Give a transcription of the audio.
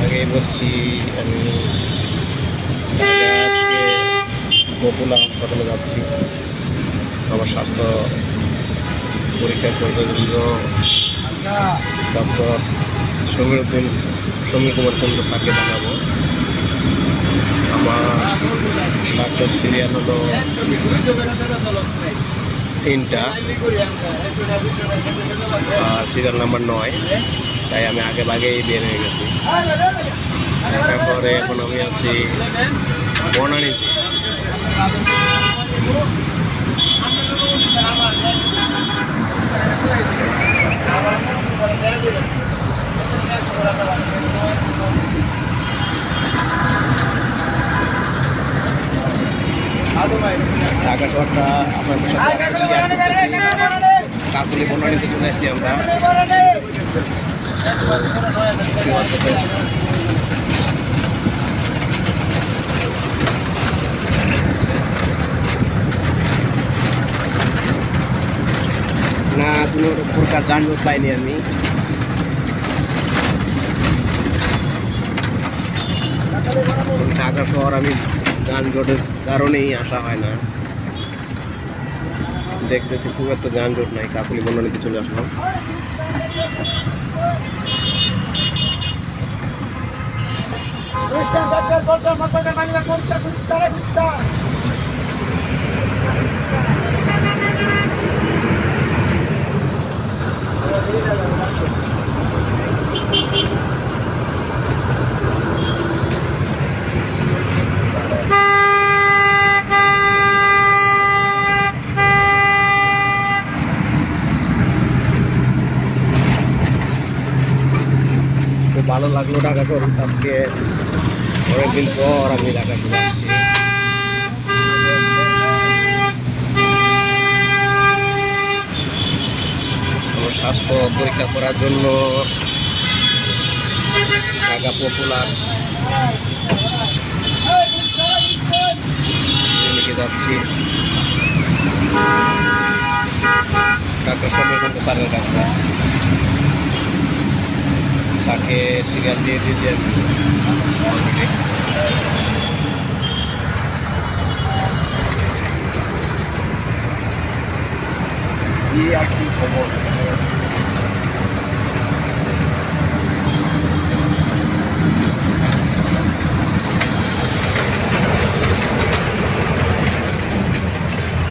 আগেই বলছি আমি আজকে বকুলা হাসপাতালে যাচ্ছি আমার স্বাস্থ্য পরীক্ষা করবে ডক্টর সমীর কুমার কুন্ডু স্যারকে দেখাবো। আমার ডাক্তার সিরিয়াল হলো 3টা আর সিরিয়াল নাম্বার 9, তাই আমি আগেই বের হয়ে গেছি। তারপরে এখন আমি আছি বনানীতে। ঢাকা শহরটা আপনাদের সাথে কাকুলি বনানীতে চলে আসছি আমরা। না কোনো প্রকার যানজট পাইনি আমি। ঢাকা শহর আমি যানজটের কারণেই আসা হয় না। দেখতেছি খুব একটা যানজট নাই, কাকুলি বনানীতে চলে আসলাম। খুব ভালো লাগলো ঢাকা শহর আজকে অনেকদিন পর আমি ঢাকা চলে আসছি। আমার স্বাস্থ্য পরীক্ষা করার জন্য ঢাকা পপুলার ক্লিনিকে যাচ্ছি ডাক্তার সমীর কুন্ডু স্যারের কাছে। স্যারকে সিরিয়াল দিয়ে দিয়েছি আমি অলরেডি। কি আর কি খবর?